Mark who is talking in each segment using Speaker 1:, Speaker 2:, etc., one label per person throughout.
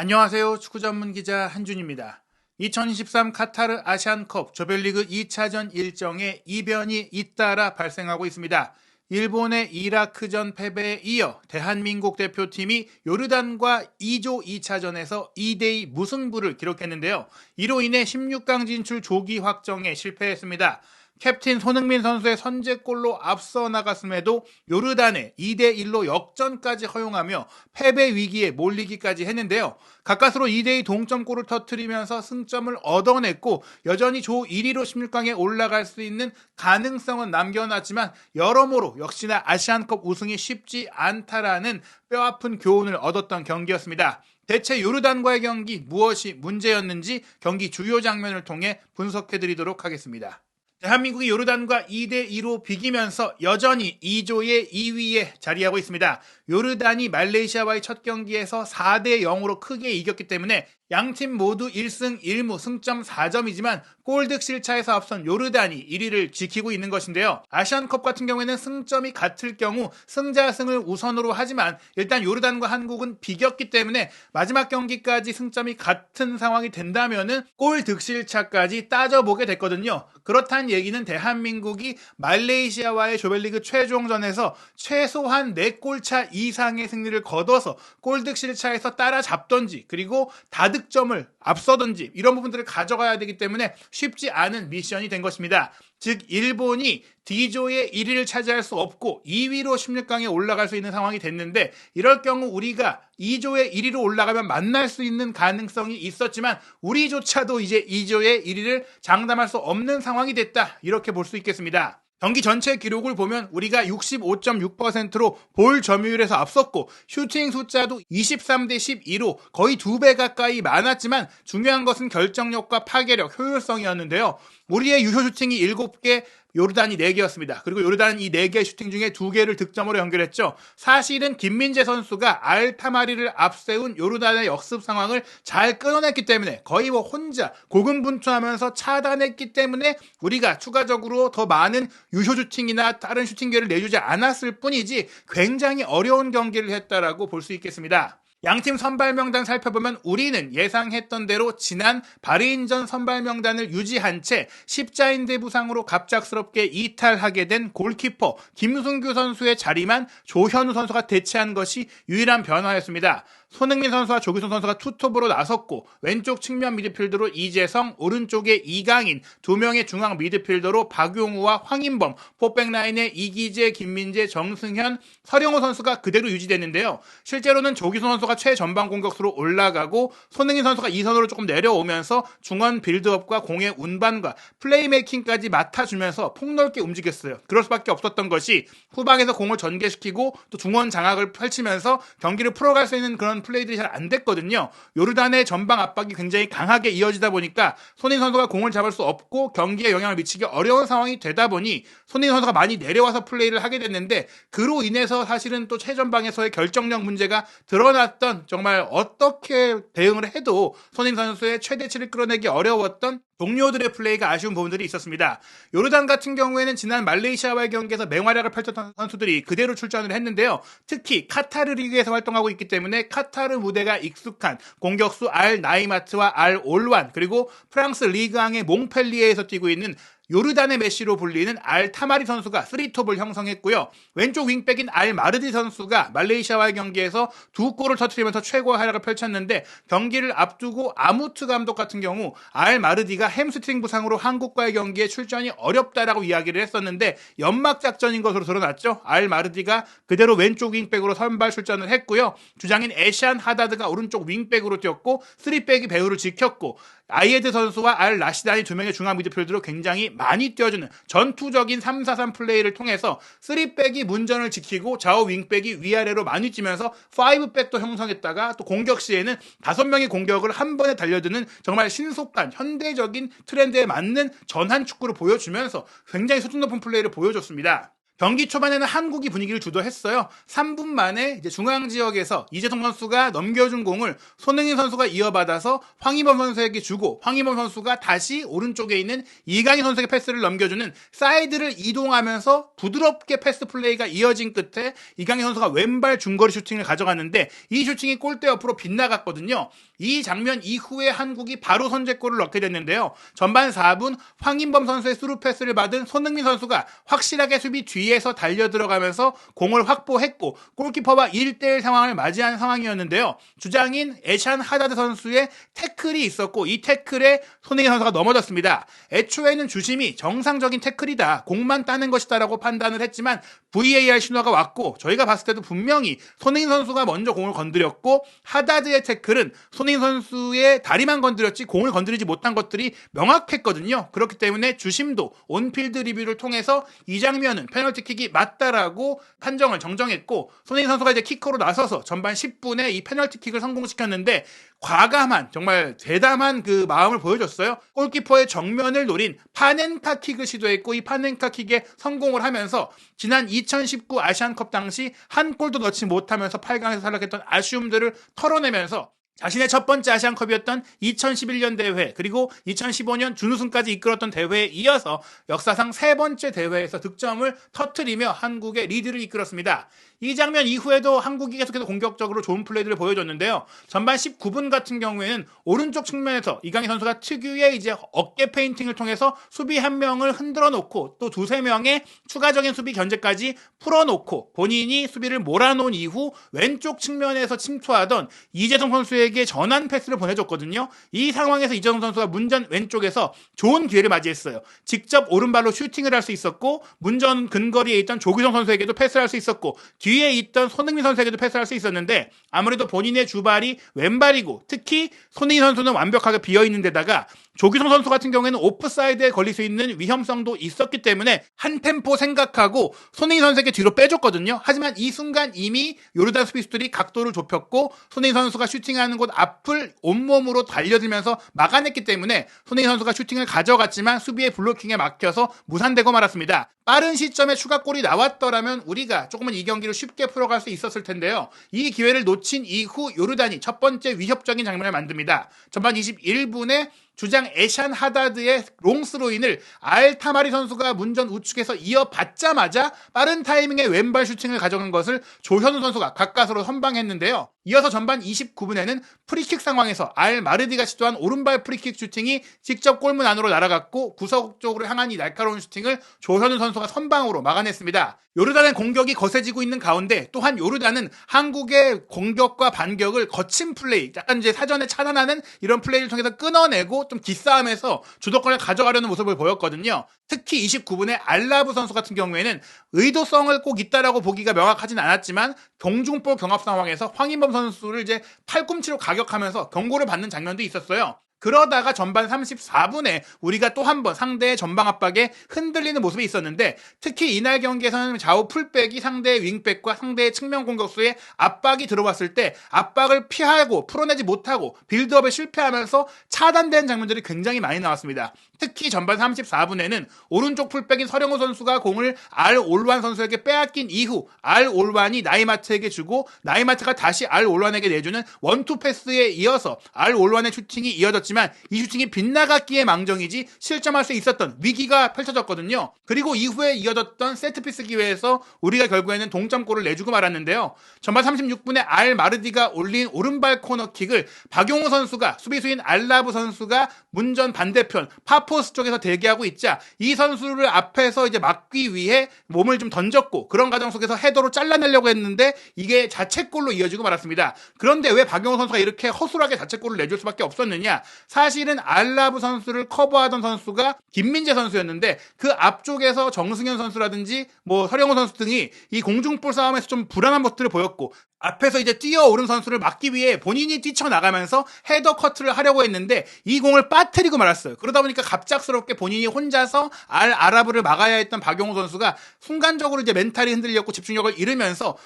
Speaker 1: 안녕하세요. 축구 전문 기자 한준입니다. 2023 카타르 아시안컵 조별리그 2차전 일정에 이변이 잇따라 발생하고 있습니다. 일본의 이라크전 패배에 이어 대한민국 대표팀이 요르단과 2조 2차전에서 2대2 무승부를 기록했는데요. 이로 인해 16강 진출 조기 확정에 실패했습니다. 캡틴 손흥민 선수의 선제골로 앞서 나갔음에도 요르단에 2대1로 역전까지 허용하며 패배 위기에 몰리기까지 했는데요. 가까스로 2대2 동점골을 터뜨리면서 승점을 얻어냈고 여전히 조 1위로 16강에 올라갈 수 있는 가능성은 남겨놨지만 여러모로 역시나 아시안컵 우승이 쉽지 않다라는 뼈아픈 교훈을 얻었던 경기였습니다. 대체 요르단과의 경기 무엇이 문제였는지 경기 주요 장면을 통해 분석해드리도록 하겠습니다. 대한민국이 요르단과 2대2로 비기면서 여전히 2조의 2위에 자리하고 있습니다. 요르단이 말레이시아와의 첫 경기에서 4대0으로 크게 이겼기 때문에 양팀 모두 1승 1무 승점 4점이지만 골득 실차에서 앞선 요르단이 1위를 지키고 있는 것인데요. 아시안컵 같은 경우에는 승점이 같을 경우 승자승을 우선으로 하지만 일단 요르단과 한국은 비겼기 때문에 마지막 경기까지 승점이 같은 상황이 된다면은 골득 실차까지 따져보게 됐거든요. 그렇다는 얘기는 대한민국이 말레이시아와의 조별리그 최종전에서 최소한 4골 차 이상의 승리를 거둬서 골득 실차에서 따라잡던지 그리고 다득점을 앞서던지 이런 부분들을 가져가야 되기 때문에 쉽지 않은 미션이 된 것입니다. 즉 일본이 D조의 1위를 차지할 수 없고 2위로 16강에 올라갈 수 있는 상황이 됐는데 이럴 경우 우리가 2조의 1위로 올라가면 만날 수 있는 가능성이 있었지만 우리조차도 이제 2조의 1위를 장담할 수 없는 상황이 됐다. 이렇게 볼 수 있겠습니다. 경기 전체 기록을 보면 우리가 65.6%로 볼 점유율에서 앞섰고 슈팅 숫자도 23대 12로 거의 2배 가까이 많았지만 중요한 것은 결정력과 파괴력, 효율성이었는데요. 우리의 유효 슈팅이 7개, 요르단이 4개였습니다. 그리고 요르단은 이 4개의 슈팅 중에 2개를 득점으로 연결했죠. 사실은 김민재 선수가 알타마리를 앞세운 요르단의 역습 상황을 잘 끊어냈기 때문에 거의 혼자 고군분투하면서 차단했기 때문에 우리가 추가적으로 더 많은 유효 슈팅이나 다른 슈팅 기회를 내주지 않았을 뿐이지 굉장히 어려운 경기를 했다라고 볼 수 있겠습니다. 양팀 선발 명단 살펴보면 우리는 예상했던 대로 지난 바레인전 선발 명단을 유지한 채 십자인대 부상으로 갑작스럽게 이탈하게 된 골키퍼 김승규 선수의 자리만 조현우 선수가 대체한 것이 유일한 변화였습니다. 손흥민 선수와 조규성 선수가 투톱으로 나섰고 왼쪽 측면 미드필더로 이재성, 오른쪽에 이강인, 2명의 중앙 미드필더로 박용우와 황인범, 포백라인에 이기재, 김민재, 정승현, 서령호 선수가 그대로 유지됐는데요. 실제로는 조규성 선수가 최전방 공격수로 올라가고 손흥민 선수가 2선으로 조금 내려오면서 중원 빌드업과 공의 운반과 플레이메이킹까지 맡아주면서 폭넓게 움직였어요. 그럴 수밖에 없었던 것이 후방에서 공을 전개시키고 또 중원 장악을 펼치면서 경기를 풀어갈 수 있는 그런 플레이들이 잘 안 됐거든요. 요르단의 전방 압박이 굉장히 강하게 이어지다 보니까 손흥민 선수가 공을 잡을 수 없고 경기에 영향을 미치기 어려운 상황이 되다 보니 손흥민 선수가 많이 내려와서 플레이를 하게 됐는데 그로 인해서 사실은 또 최전방에서의 결정력 문제가 드러났던 정말 어떻게 대응을 해도 손흥민 선수의 최대치를 끌어내기 어려웠던 동료들의 플레이가 아쉬운 부분들이 있었습니다. 요르단 같은 경우에는 지난 말레이시아와의 경기에서 맹활약을 펼쳤던 선수들이 그대로 출전을 했는데요. 특히 카타르 리그에서 활동하고 있기 때문에 카타르 무대가 익숙한 공격수 알 나이마트와 알 올완 그리고 프랑스 리그앙의 몽펠리에에서 뛰고 있는 요르단의 메시로 불리는 알 타마리 선수가 3톱을 형성했고요. 왼쪽 윙백인 알 마르디 선수가 말레이시아와의 경기에서 2골을 터뜨리면서 최고의 활약을 펼쳤는데 경기를 앞두고 아무트 감독 같은 경우 알 마르디가 햄스트링 부상으로 한국과의 경기에 출전이 어렵다라고 이야기를 했었는데 연막 작전인 것으로 드러났죠. 알 마르디가 그대로 왼쪽 윙백으로 선발 출전을 했고요. 주장인 에샨 하다드가 오른쪽 윙백으로 뛰었고 3백이 배후를 지켰고 아이에드 선수와 알 라시단이 2명의 중앙 미드필더로 굉장히 많이 뛰어주는 전투적인 3-4-3 플레이를 통해서 3백이 문전을 지키고 좌우 윙백이 위아래로 많이 뛰면서 5백도 형성했다가 또 공격 시에는 5명의 공격을 한 번에 달려드는 정말 신속한 현대적인 트렌드에 맞는 전환 축구를 보여주면서 굉장히 수준 높은 플레이를 보여줬습니다. 경기 초반에는 한국이 분위기를 주도했어요. 3분 만에 이제 중앙 지역에서 이재성 선수가 넘겨준 공을 손흥민 선수가 이어받아서 황희범 선수에게 주고 황희범 선수가 다시 오른쪽에 있는 이강인 선수에게 패스를 넘겨주는 사이드를 이동하면서 부드럽게 패스 플레이가 이어진 끝에 이강인 선수가 왼발 중거리 슈팅을 가져갔는데 이 슈팅이 골대 옆으로 빗나갔거든요. 이 장면 이후에 한국이 바로 선제골을 넣게 됐는데요. 전반 4분 황인범 선수의 스루 패스를 받은 손흥민 선수가 확실하게 수비 뒤에서 달려 들어가면서 공을 확보했고 골키퍼와 1대1 상황을 맞이한 상황이었는데요. 주장인 에샨 하다드 선수의 태클이 있었고 이 태클에 손흥민 선수가 넘어졌습니다. 애초에는 주심이 정상적인 태클이다, 공만 따는 것이다라고 판단을 했지만 VAR 신호가 왔고 저희가 봤을 때도 분명히 손흥민 선수가 먼저 공을 건드렸고 하다드의 태클은 손흥민 선수의 다리만 건드렸지 공을 건드리지 못한 것들이 명확했거든요. 그렇기 때문에 주심도 온필드 리뷰를 통해서 이 장면은 페널티킥이 맞다라고 판정을 정정했고 손흥민 선수가 이제 키커로 나서서 전반 10분에 이 페널티킥을 성공시켰는데 과감한 정말 대담한 그 마음을 보여줬어요. 골키퍼의 정면을 노린 파넨카 킥을 시도했고 이 파넨카 킥에 성공을 하면서 지난 2019 아시안컵 당시 한 골도 넣지 못하면서 8강에서 탈락했던 아쉬움들을 털어내면서 자신의 첫 번째 아시안컵이었던 2011년 대회 그리고 2015년 준우승까지 이끌었던 대회에 이어서 역사상 세 번째 대회에서 득점을 터뜨리며 한국의 리드를 이끌었습니다. 이 장면 이후에도 한국이 계속해서 공격적으로 좋은 플레이들을 보여줬는데요. 전반 19분 같은 경우에는 오른쪽 측면에서 이강인 선수가 특유의 이제 어깨 페인팅을 통해서 수비 한 명을 흔들어 놓고 또 두세 명의 추가적인 수비 견제까지 풀어놓고 본인이 수비를 몰아놓은 이후 왼쪽 측면에서 침투하던 이재성 선수에게 전환 패스를 보내줬거든요. 이 상황에서 이재성 선수가 문전 왼쪽에서 좋은 기회를 맞이했어요. 직접 오른발로 슈팅을 할 수 있었고 문전 근거리에 있던 조규성 선수에게도 패스를 할 수 있었고 뒤에 있던 손흥민 선수에게도 패스할 수 있었는데 아무래도 본인의 주발이 왼발이고 특히 손흥민 선수는 완벽하게 비어있는 데다가 조규성 선수 같은 경우에는 오프사이드에 걸릴 수 있는 위험성도 있었기 때문에 한 템포 생각하고 손흥민 선수에게 뒤로 빼줬거든요. 하지만 이 순간 이미 요르단 수비수들이 각도를 좁혔고 손흥민 선수가 슈팅하는 곳 앞을 온몸으로 달려들면서 막아냈기 때문에 손흥민 선수가 슈팅을 가져갔지만 수비의 블로킹에 막혀서 무산되고 말았습니다. 빠른 시점에 추가골이 나왔더라면 우리가 조금은 이 경기를 쉽게 풀어갈 수 있었을 텐데요. 이 기회를 놓친 이후 요르단이 첫 번째 위협적인 장면을 만듭니다. 전반 21분에 주장 에샨 하다드의 롱스로인을 알타마리 선수가 문전 우측에서 이어받자마자 빠른 타이밍에 왼발 슈팅을 가져간 것을 조현우 선수가 가까스로 선방했는데요. 이어서 전반 29분에는 프리킥 상황에서 알마르디가 시도한 오른발 프리킥 슈팅이 직접 골문 안으로 날아갔고 구석 쪽으로 향한 이 날카로운 슈팅을 조현우 선수가 선방으로 막아냈습니다. 요르단의 공격이 거세지고 있는 가운데 또한 요르단은 한국의 공격과 반격을 거친 플레이, 약간 이제 사전에 차단하는 이런 플레이를 통해서 끊어내고 좀 기싸움에서 주도권을 가져가려는 모습을 보였거든요. 특히 29분에 알라브 선수 같은 경우에는 의도성을 꼭 있다라고 보기가 명확하진 않았지만 동중볼 경합 상황에서 황인범 선수를 이제 팔꿈치로 가격하면서 경고를 받는 장면도 있었어요. 그러다가 전반 34분에 우리가 또 한 번 상대의 전방 압박에 흔들리는 모습이 있었는데 특히 이날 경기에서는 좌우 풀백이 상대의 윙백과 상대의 측면 공격수의 압박이 들어왔을 때 압박을 피하고 풀어내지 못하고 빌드업에 실패하면서 차단된 장면들이 굉장히 많이 나왔습니다. 특히 전반 34분에는 오른쪽 풀백인 서령호 선수가 공을 알 올완 선수에게 빼앗긴 이후 알 올완이 나이마트에게 주고 나이마트가 다시 알 올완에게 내주는 원투 패스에 이어서 알 올완의 슈팅이 이어졌지만 이 슈팅이 빗나갔기에 망정이지 실점할 수 있었던 위기가 펼쳐졌거든요. 그리고 이후에 이어졌던 세트피스 기회에서 우리가 결국에는 동점골을 내주고 말았는데요. 전반 36분에 알 마르디가 올린 오른발 코너킥을 박용호 선수가 수비수인 알라브 선수가 문전 반대편 파포스 쪽에서 대기하고 있자 이 선수를 앞에서 이제 막기 위해 몸을 좀 던졌고 그런 과정 속에서 헤더로 잘라내려고 했는데 이게 자책골로 이어지고 말았습니다. 그런데 왜 박용호 선수가 이렇게 허술하게 자책골을 내줄 수밖에 없었느냐? 사실은 알라브 선수를 커버하던 선수가 김민재 선수였는데 그 앞쪽에서 정승현 선수라든지 뭐 서령호 선수 등이 이 공중볼 싸움에서 좀 불안한 모습들을 보였고 앞에서 이제 뛰어오른 선수를 막기 위해 본인이 뛰쳐나가면서 헤더 커트를 하려고 했는데 이 공을 빠뜨리고 말았어요. 그러다 보니까 갑작스럽게 본인이 혼자서 아랍을 막아야 했던 박용호 선수가 순간적으로 이제 멘탈이 흔들렸고 집중력을 잃으면서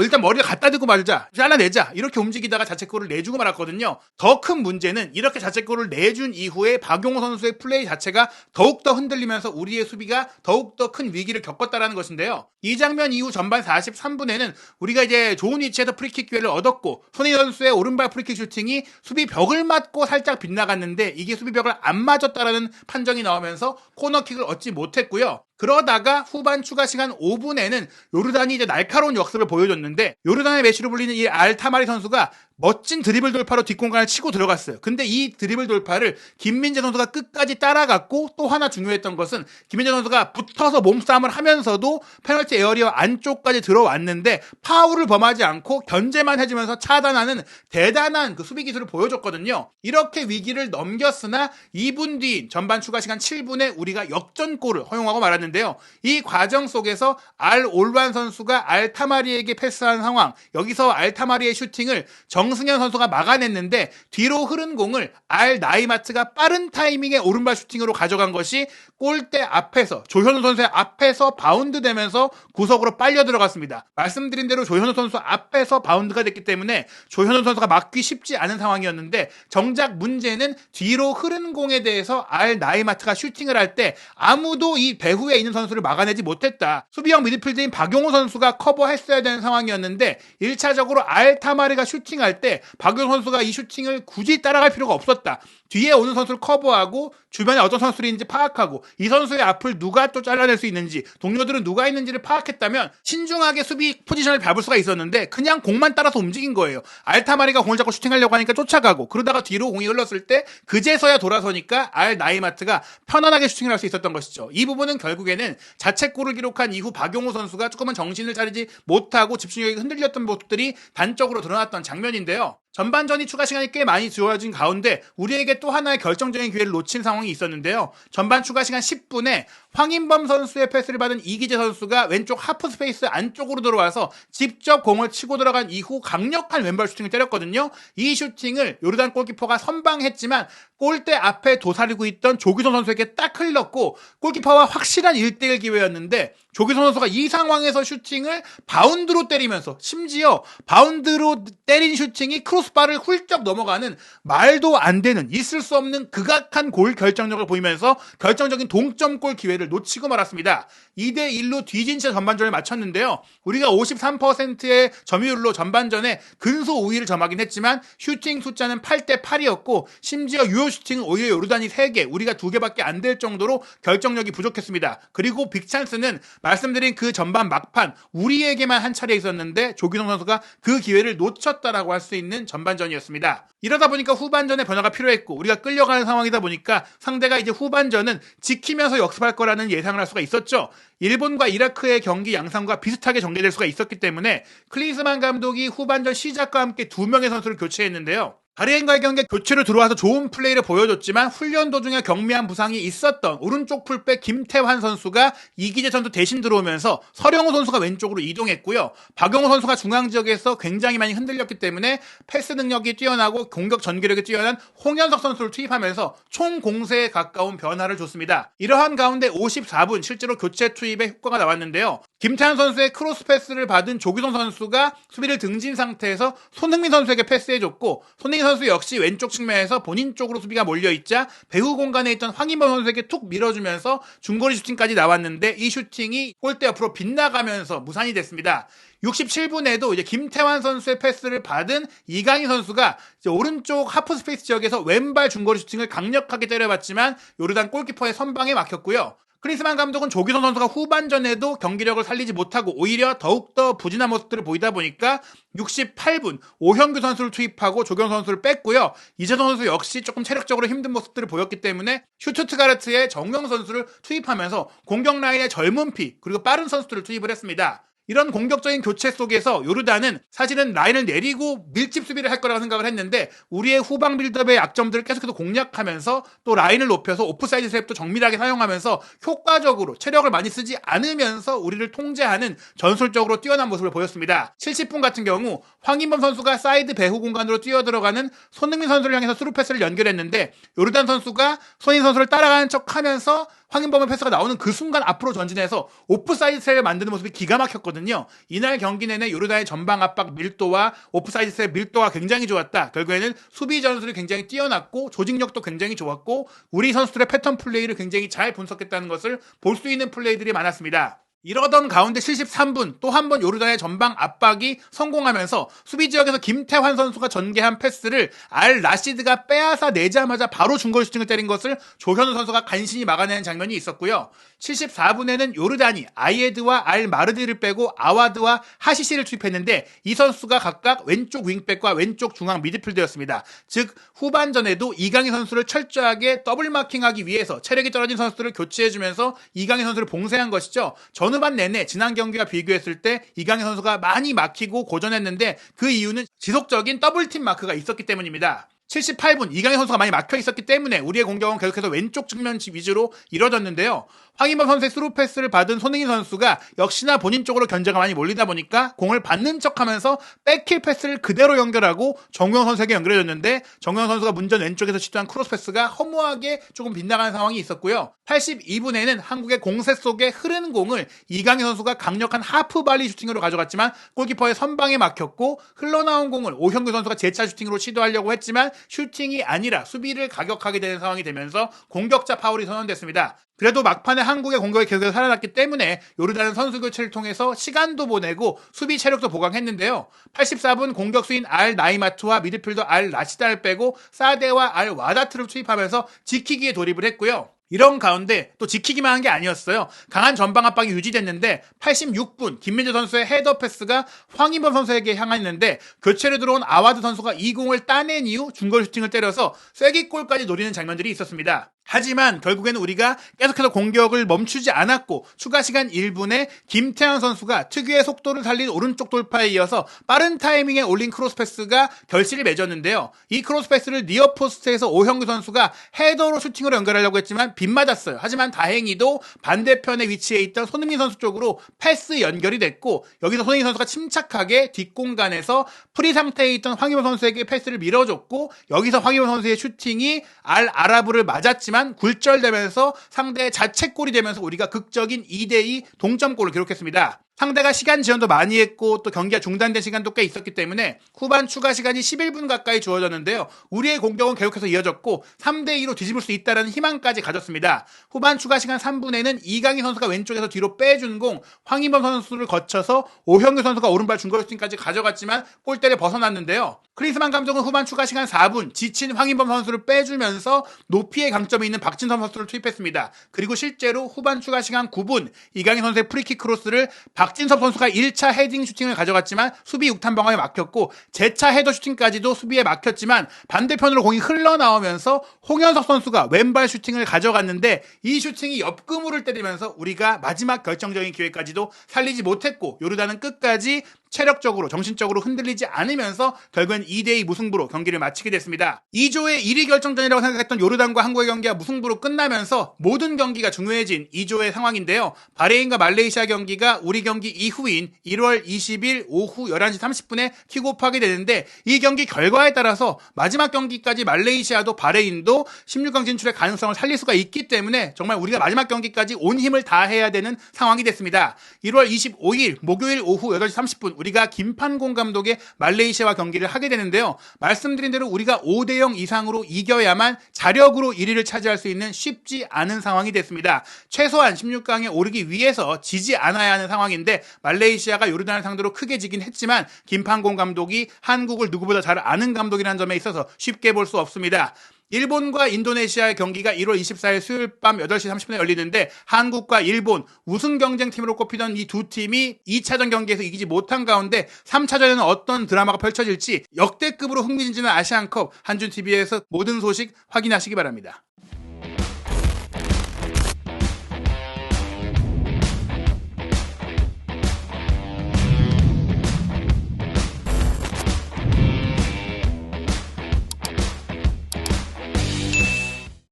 Speaker 1: 일단 머리를 갖다 대고 말자, 잘라내자 이렇게 움직이다가 자책골을 내주고 말았거든요. 더 큰 문제는 이렇게 자책골을 내준 이후에 박용호 선수의 플레이 자체가 더욱더 흔들리면서 우리의 수비가 더욱더 큰 위기를 겪었다라는 것인데요. 이 장면 이후 전반 43분에는 우리가 이제 좋은 위치에서 프리킥 기회를 얻었고 손흥민 선수의 오른발 프리킥 슈팅이 수비 벽을 맞고 살짝 빗나갔는데 이게 수비 벽을 안 맞았다라는 판정이 나오면서 코너킥을 얻지 못했고요. 그러다가 후반 추가 시간 5분에는 요르단이 이제 날카로운 역습을 보여줬는데 요르단의 메시로 불리는 이 알타마리 선수가 멋진 드리블 돌파로 뒷공간을 치고 들어갔어요. 근데 이 드리블 돌파를 김민재 선수가 끝까지 따라갔고 또 하나 중요했던 것은 김민재 선수가 붙어서 몸싸움을 하면서도 페널티 에어리어 안쪽까지 들어왔는데 파울을 범하지 않고 견제만 해주면서 차단하는 대단한 그 수비 기술을 보여줬거든요. 이렇게 위기를 넘겼으나 2분 뒤인 전반 추가 시간 7분에 우리가 역전골을 허용하고 말았는데요. 이 과정 속에서 알 올완 선수가 알타마리에게 패스한 상황, 여기서 알타마리의 슈팅을 정승현 선수가 막아냈는데 뒤로 흐른 공을 알 나이마트가 빠른 타이밍에 오른발 슈팅으로 가져간 것이 골대 앞에서 조현우 선수의 앞에서 바운드 되면서 구석으로 빨려 들어갔습니다. 말씀드린 대로 조현우 선수 앞에서 바운드가 됐기 때문에 조현우 선수가 막기 쉽지 않은 상황이었는데 정작 문제는 뒤로 흐른 공에 대해서 알 나이마트가 슈팅을 할 때 아무도 이 배후에 있는 선수를 막아내지 못했다. 수비형 미드필드인 박용호 선수가 커버했어야 되는 상황이었는데 1차적으로 알타마리가 슈팅할 때 박용호 선수가 이 슈팅을 굳이 따라갈 필요가 없었다. 뒤에 오는 선수를 커버하고 주변에 어떤 선수들이 있는지 파악하고 이 선수의 앞을 누가 또 잘라낼 수 있는지 동료들은 누가 있는지를 파악했다면 신중하게 수비 포지션을 밟을 수가 있었는데 그냥 공만 따라서 움직인 거예요. 알타마리가 공을 잡고 슈팅하려고 하니까 쫓아가고 그러다가 뒤로 공이 흘렀을 때 그제서야 돌아서니까 알 나이마트가 편안하게 슈팅을 할 수 있었던 것이죠. 이 부분은 결국에는 자책골을 기록한 이후 박용호 선수가 조금은 정신을 차리지 못하고 집중력이 흔들렸던 모습들이 단적으로 드러났던 장면인데요. 전반전이 추가 시간이 꽤 많이 주어진 가운데 우리에게 또 하나의 결정적인 기회를 놓친 상황이 있었는데요. 전반 추가 시간 10분에 황인범 선수의 패스를 받은 이기재 선수가 왼쪽 하프 스페이스 안쪽으로 들어와서 직접 공을 치고 들어간 이후 강력한 왼발 슈팅을 때렸거든요. 이 슈팅을 요르단 골키퍼가 선방했지만 골대 앞에 도사리고 있던 조규성 선수에게 딱 흘렀고 골키퍼와 확실한 1대1 기회였는데 조규성 선수가 이 상황에서 슈팅을 바운드로 때리면서 심지어 바운드로 때린 슈팅이 크로스바를 훌쩍 넘어가는 말도 안 되는 있을 수 없는 극악한 골 결정력을 보이면서 결정적인 동점골 기회를 놓치고 말았습니다. 2대1로 뒤진 채 전반전을 마쳤는데요. 우리가 53%의 점유율로 전반전에 근소 우위를 점하긴 했지만 슈팅 숫자는 8대8이었고 심지어 유효 슈팅은 오히려 요르단이 3개, 우리가 2개밖에 안 될 정도로 결정력이 부족했습니다. 그리고 빅찬스는 말씀드린 그 전반 막판 우리에게만 한 차례 있었는데 조규성 선수가 그 기회를 놓쳤다라고 할 수 있는 전반전이었습니다. 이러다 보니까 후반전에 변화가 필요했고 우리가 끌려가는 상황이다 보니까 상대가 이제 후반전은 지키면서 역습할 거라는 예상을 할 수가 있었죠. 일본과 이라크의 경기 양상과 비슷하게 전개될 수가 있었기 때문에 클린스만 감독이 후반전 시작과 함께 2명의 선수를 교체했는데요. 바리엔과의 경기에 교체로 들어와서 좋은 플레이를 보여줬지만 훈련 도중에 경미한 부상이 있었던 오른쪽 풀백 김태환 선수가 이기재 선수 대신 들어오면서 서령호 선수가 왼쪽으로 이동했고요. 박용호 선수가 중앙 지역에서 굉장히 많이 흔들렸기 때문에 패스 능력이 뛰어나고 공격 전개력이 뛰어난 홍현석 선수를 투입하면서 총 공세에 가까운 변화를 줬습니다. 이러한 가운데 54분 실제로 교체 투입의 효과가 나왔는데요. 김태환 선수의 크로스 패스를 받은 조규성 선수가 수비를 등진 상태에서 손흥민 선수에게 패스해줬고 손흥민 선수 역시 왼쪽 측면에서 본인 쪽으로 수비가 몰려있자 배후 공간에 있던 황인범 선수에게 툭 밀어주면서 중거리 슈팅까지 나왔는데 이 슈팅이 골대 옆으로 빗나가면서 무산이 됐습니다. 67분에도 이제 김태환 선수의 패스를 받은 이강인 선수가 이제 오른쪽 하프 스페이스 지역에서 왼발 중거리 슈팅을 강력하게 때려봤지만 요르단 골키퍼의 선방에 막혔고요. 클린스만 감독은 조규성 선수가 후반전에도 경기력을 살리지 못하고 오히려 더욱더 부진한 모습들을 보이다 보니까 68분 오현규 선수를 투입하고 조규성 선수를 뺐고요. 이재성 선수 역시 조금 체력적으로 힘든 모습들을 보였기 때문에 슈투트가르트의 정경 선수를 투입하면서 공격 라인의 젊은 피 그리고 빠른 선수들을 투입을 했습니다. 이런 공격적인 교체 속에서 요르단은 사실은 라인을 내리고 밀집 수비를 할 거라고 생각을 했는데 우리의 후방 빌드업의 약점들을 계속해서 공략하면서 또 라인을 높여서 오프사이드 트랩도 정밀하게 사용하면서 효과적으로 체력을 많이 쓰지 않으면서 우리를 통제하는 전술적으로 뛰어난 모습을 보였습니다. 70분 같은 경우 황인범 선수가 사이드 배후 공간으로 뛰어들어가는 손흥민 선수를 향해서 스루 패스를 연결했는데 요르단 선수가 손흥민 선수를 따라가는 척하면서 황인범의 패스가 나오는 그 순간 앞으로 전진해서 오프사이드 트랩을 만드는 모습이 기가 막혔거든요. 이날 경기 내내 요르단의 전방 압박 밀도와 오프사이드 트랩 밀도가 굉장히 좋았다. 결국에는 수비 전술이 굉장히 뛰어났고 조직력도 굉장히 좋았고 우리 선수들의 패턴 플레이를 굉장히 잘 분석했다는 것을 볼 수 있는 플레이들이 많았습니다. 이러던 가운데 73분 또 한 번 요르단의 전방 압박이 성공하면서 수비 지역에서 김태환 선수가 전개한 패스를 알 라시드가 빼앗아 내자마자 바로 중거리 슈팅을 때린 것을 조현우 선수가 간신히 막아내는 장면이 있었고요. 74분에는 요르단이 아이에드와 알 마르디를 빼고 아와드와 하시시를 투입했는데 이 선수가 각각 왼쪽 윙백과 왼쪽 중앙 미드필더였습니다. 즉 후반전에도 이강인 선수를 철저하게 더블 마킹하기 위해서 체력이 떨어진 선수들을 교체해주면서 이강인 선수를 봉쇄한 것이죠. 전후반 내내 지난 경기와 비교했을 때 이강인 선수가 많이 막히고 고전했는데 그 이유는 지속적인 더블팀 마크가 있었기 때문입니다. 78분 이강인 선수가 많이 막혀 있었기 때문에 우리의 공격은 계속해서 왼쪽 측면 위주로 이뤄졌는데요. 황인범 선수의 스루 패스를 받은 손흥민 선수가 역시나 본인 쪽으로 견제가 많이 몰리다 보니까 공을 받는 척하면서 백힐 패스를 그대로 연결하고 정우영 선수에게 연결해줬는데 정우영 선수가 문전 왼쪽에서 시도한 크로스 패스가 허무하게 조금 빗나가는 상황이 있었고요. 82분에는 한국의 공세 속에 흐르는 공을 이강인 선수가 강력한 하프 발리 슈팅으로 가져갔지만 골키퍼의 선방에 막혔고 흘러나온 공을 오형규 선수가 재차 슈팅으로 시도하려고 했지만 슈팅이 아니라 수비를 가격하게 되는 상황이 되면서 공격자 파울이 선언됐습니다. 그래도 막판에 한국의 공격이 계속해서 살아났기 때문에 요르단은 선수 교체를 통해서 시간도 보내고 수비 체력도 보강했는데요. 84분 공격수인 알 나이마트와 미드필더 알 라시다를 빼고 사데와 알 와다트를 투입하면서 지키기에 돌입을 했고요. 이런 가운데 또 지키기만 한 게 아니었어요. 강한 전방 압박이 유지됐는데 86분 김민재 선수의 헤더 패스가 황인범 선수에게 향했는데 교체로 들어온 아와드 선수가 이 공을 따낸 이후 중거리 슈팅을 때려서 쐐기골까지 노리는 장면들이 있었습니다. 하지만 결국에는 우리가 계속해서 공격을 멈추지 않았고 추가 시간 1분에 김태환 선수가 특유의 속도를 살린 오른쪽 돌파에 이어서 빠른 타이밍에 올린 크로스 패스가 결실을 맺었는데요. 이 크로스 패스를 니어 포스트에서 오형규 선수가 헤더로 슈팅으로 연결하려고 했지만 빗맞았어요. 하지만 다행히도 반대편에 위치해 있던 손흥민 선수 쪽으로 패스 연결이 됐고 여기서 손흥민 선수가 침착하게 뒷공간에서 프리 상태에 있던 황희범 선수에게 패스를 밀어줬고 여기서 황희범 선수의 슈팅이 알 아라브를 맞았지만 굴절되면서 상대의 자책골이 되면서 우리가 극적인 2대2 동점골을 기록했습니다. 상대가 시간 지연도 많이 했고 또 경기가 중단된 시간도 꽤 있었기 때문에 후반 추가 시간이 11분 가까이 주어졌는데요. 우리의 공격은 계속해서 이어졌고 3대2로 뒤집을 수 있다는 희망까지 가졌습니다. 후반 추가 시간 3분에는 이강인 선수가 왼쪽에서 뒤로 빼준 공 황인범 선수를 거쳐서 오형규 선수가 오른발 중거리 슈팅까지 가져갔지만 골대를 벗어났는데요. 크리스만 감독은 후반 추가 시간 4분 지친 황인범 선수를 빼주면서 높이의 강점이 있는 박진섭 선수를 투입했습니다. 그리고 실제로 후반 추가 시간 9분 이강인 선수의 프리킥 크로스를 박진섭 선수가 1차 헤딩 슈팅을 가져갔지만 수비 6탄 방어에 막혔고 재차 헤더 슈팅까지도 수비에 막혔지만 반대편으로 공이 흘러나오면서 홍현석 선수가 왼발 슈팅을 가져갔는데 이 슈팅이 옆그물을 때리면서 우리가 마지막 결정적인 기회까지도 살리지 못했고 요르단은 끝까지 체력적으로 정신적으로 흔들리지 않으면서 결국엔 2대2 무승부로 경기를 마치게 됐습니다. 2조의 1위 결정전이라고 생각했던 요르단과 한국의 경기가 무승부로 끝나면서 모든 경기가 중요해진 2조의 상황인데요. 바레인과 말레이시아 경기가 우리 경기 이후인 1월 20일 오후 11시 30분에 킥오프하게 되는데 이 경기 결과에 따라서 마지막 경기까지 말레이시아도 바레인도 16강 진출의 가능성을 살릴 수가 있기 때문에 정말 우리가 마지막 경기까지 온 힘을 다해야 되는 상황이 됐습니다. 1월 25일 목요일 오후 8시 30분 우리가 김판공 감독의 말레이시아와 경기를 하게 되는데요. 말씀드린 대로 우리가 5대0 이상으로 이겨야만 자력으로 1위를 차지할 수 있는 쉽지 않은 상황이 됐습니다. 최소한 16강에 오르기 위해서 지지 않아야 하는 상황인데 말레이시아가 요르단을 상대로 크게 지긴 했지만 김판공 감독이 한국을 누구보다 잘 아는 감독이라는 점에 있어서 쉽게 볼 수 없습니다. 일본과 인도네시아의 경기가 1월 24일 수요일 밤 8시 30분에 열리는데 한국과 일본 우승 경쟁팀으로 꼽히던 이 두 팀이 2차전 경기에서 이기지 못한 가운데 3차전에는 어떤 드라마가 펼쳐질지 역대급으로 흥미진진한 아시안컵 한준TV에서 모든 소식 확인하시기 바랍니다.